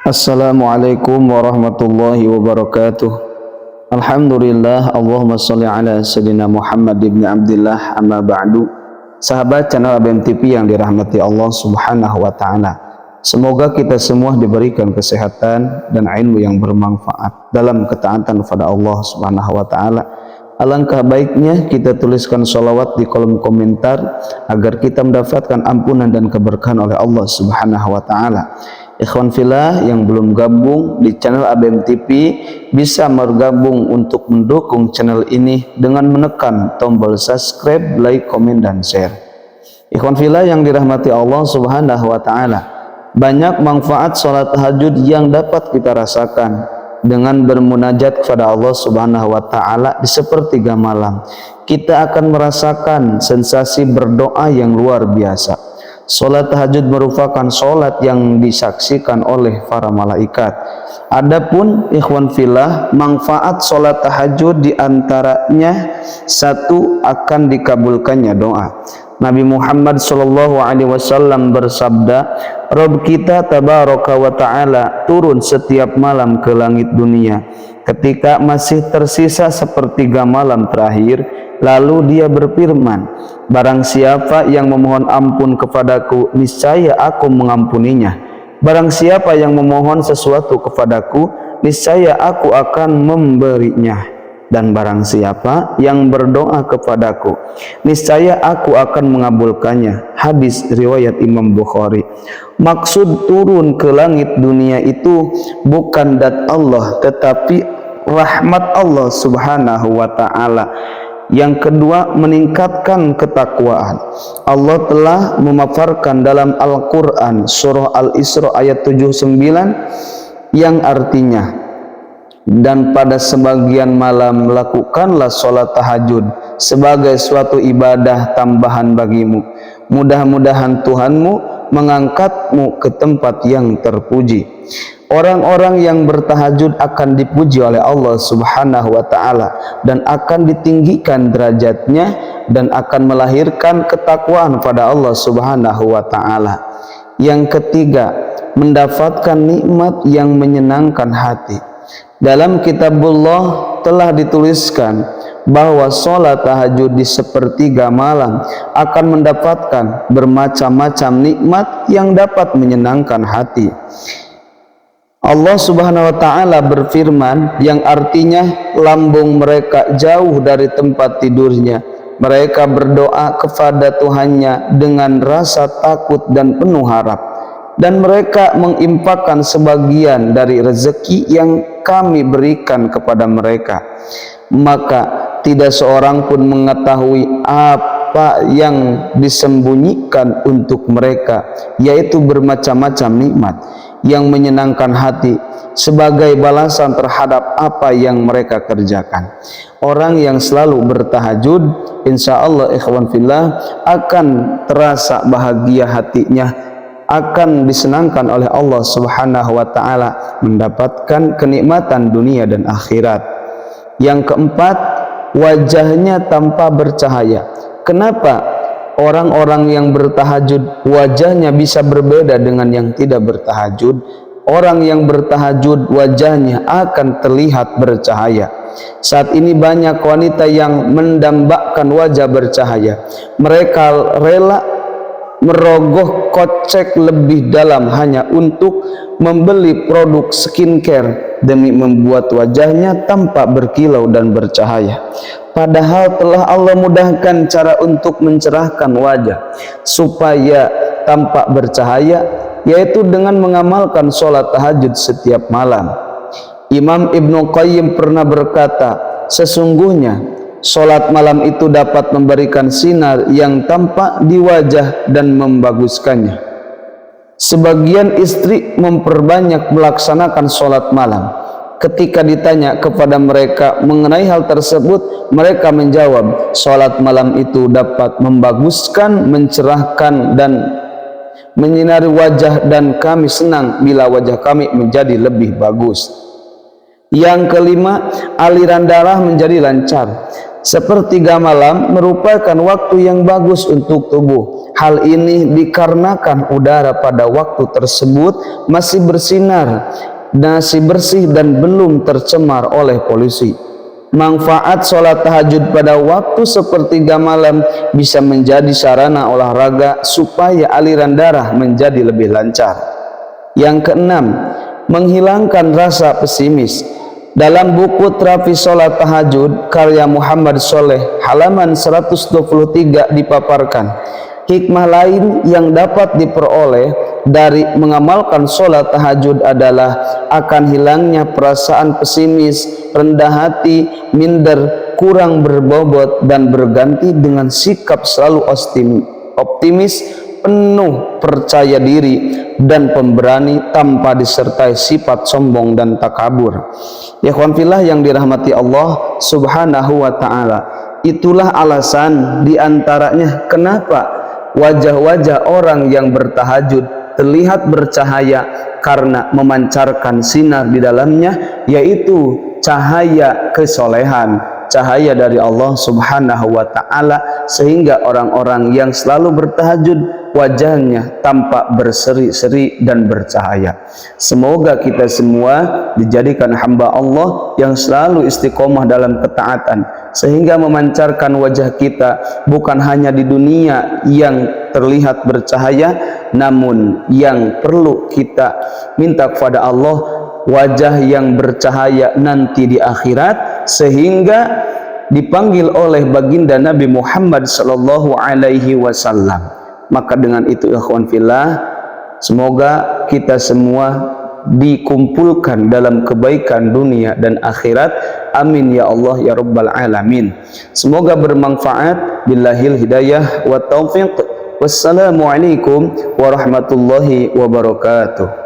Assalamualaikum warahmatullahi wabarakatuh. Alhamdulillah, Allahumma sholli ala sayyidina Muhammad ibn Abdillah, amma ba'du. Sahabat channel ABM TV yang dirahmati Allah subhanahu wa ta'ala, semoga kita semua diberikan kesehatan dan ilmu yang bermanfaat dalam ketaatan kepada Allah subhanahu wa ta'ala. Alangkah baiknya kita tuliskan sholawat di kolom komentar agar kita mendapatkan ampunan dan keberkahan oleh Allah subhanahu wa ta'ala. Ikhwan fillah yang belum gabung di channel ABM TV bisa bergabung untuk mendukung channel ini dengan menekan tombol subscribe, like, komen, dan share. Ikhwan fillah yang dirahmati Allah subhanahu wa ta'ala, banyak manfaat sholat tahajud yang dapat kita rasakan dengan bermunajat kepada Allah subhanahu wa ta'ala di sepertiga malam. Kita akan merasakan sensasi berdoa yang luar biasa. Sholat tahajud merupakan sholat yang disaksikan oleh para malaikat. Adapun ikhwan fillah, manfaat sholat tahajud diantaranya satu, akan dikabulkannya doa. Nabi Muhammad SAW bersabda, Rabb kita tabaraka wa ta'ala turun setiap malam ke langit dunia ketika masih tersisa sepertiga malam terakhir. Lalu dia berfirman, barang siapa yang memohon ampun kepadaku, niscaya aku mengampuninya. Barang siapa yang memohon sesuatu kepadaku, niscaya aku akan memberinya. Dan barang siapa yang berdoa kepadaku, niscaya aku akan mengabulkannya. Hadis riwayat Imam Bukhari. Maksud turun ke langit dunia itu bukan zat Allah, tetapi rahmat Allah subhanahu wa ta'ala. Yang kedua, meningkatkan ketakwaan. Allah telah memaparkan dalam Al-Quran surah Al-Isra ayat 79 yang artinya, dan pada sebagian malam lakukanlah sholat tahajud sebagai suatu ibadah tambahan bagimu. Mudah-mudahan Tuhanmu mengangkatmu ke tempat yang terpuji. Orang-orang yang bertahajud akan dipuji oleh Allah subhanahu wa ta'ala dan akan ditinggikan derajatnya dan akan melahirkan ketakwaan pada Allah subhanahu wa ta'ala. Yang ketiga, mendapatkan nikmat yang menyenangkan hati. Dalam kitabullah telah dituliskan bahwa sholat tahajud di sepertiga malam akan mendapatkan bermacam-macam nikmat yang dapat menyenangkan hati. Allah subhanahu wa ta'ala berfirman yang artinya lambung mereka jauh dari tempat tidurnya. Mereka berdoa kepada Tuhannya dengan rasa takut dan penuh harap. Dan mereka menginfakkan sebagian dari rezeki yang kami berikan kepada mereka. Maka tidak seorang pun mengetahui apa yang disembunyikan untuk mereka, yaitu bermacam-macam nikmat yang menyenangkan hati sebagai balasan terhadap apa yang mereka kerjakan. Orang yang selalu bertahajud, insya Allah ikhwan fillah, akan terasa bahagia hatinya, akan disenangkan oleh Allah subhanahu wa ta'ala, mendapatkan kenikmatan dunia dan akhirat. Yang keempat, wajahnya tanpa bercahaya. Kenapa orang-orang yang bertahajud wajahnya bisa berbeda dengan yang tidak bertahajud? Orang yang bertahajud wajahnya akan terlihat bercahaya. Saat ini banyak wanita yang mendambakan wajah bercahaya. Mereka rela merogoh kocek lebih dalam hanya untuk membeli produk skincare demi membuat wajahnya tampak berkilau dan bercahaya. Padahal telah Allah mudahkan cara untuk mencerahkan wajah supaya tampak bercahaya, yaitu dengan mengamalkan sholat tahajud setiap malam. Imam Ibnu Qayyim pernah berkata, sesungguhnya sholat malam itu dapat memberikan sinar yang tampak di wajah dan membaguskannya. Sebagian istri memperbanyak melaksanakan sholat malam. Ketika ditanya kepada mereka mengenai hal tersebut, mereka menjawab, sholat malam itu dapat membaguskan, mencerahkan, dan menyinari wajah, dan kami senang bila wajah kami menjadi lebih bagus. Yang kelima, aliran darah menjadi lancar. Sepertiga malam merupakan waktu yang bagus untuk tubuh Hal ini dikarenakan udara pada waktu tersebut masih bersinar, masih bersih dan belum tercemar oleh polusi. Manfaat sholat tahajud pada waktu sepertiga malam bisa menjadi sarana olahraga supaya aliran darah menjadi lebih lancar. Yang keenam, menghilangkan rasa pesimis. Dalam buku Terapi Sholat Tahajud karya Muhammad Soleh halaman 123 dipaparkan hikmah lain yang dapat diperoleh dari mengamalkan sholat tahajud adalah akan hilangnya perasaan pesimis, rendah hati, minder, kurang berbobot, dan berganti dengan sikap selalu optimis, penuh percaya diri dan pemberani tanpa disertai sifat sombong dan takabur. Ya ikhwan fillah yang dirahmati Allah Subhanahu wa ta'ala, itulah alasan diantaranya kenapa wajah-wajah orang yang bertahajud terlihat bercahaya karena memancarkan sinar di dalamnya, yaitu cahaya kesolehan, cahaya dari Allah Subhanahu wa ta'ala, sehingga orang-orang yang selalu bertahajud wajahnya tampak berseri-seri dan bercahaya. Semoga kita semua dijadikan hamba Allah yang selalu istiqomah dalam ketaatan, sehingga memancarkan wajah kita bukan hanya di dunia yang terlihat bercahaya, namun yang perlu kita minta kepada Allah wajah yang bercahaya nanti di akhirat, sehingga dipanggil oleh baginda Nabi Muhammad sallallahu alaihi wasallam. Maka dengan itu ikhwan fillah, semoga kita semua dikumpulkan dalam kebaikan dunia dan akhirat. Amin ya Allah ya rabbal alamin. Semoga bermanfaat. Billahil hidayah wa taufiq. Wassalamualaikum warahmatullahi wabarakatuh.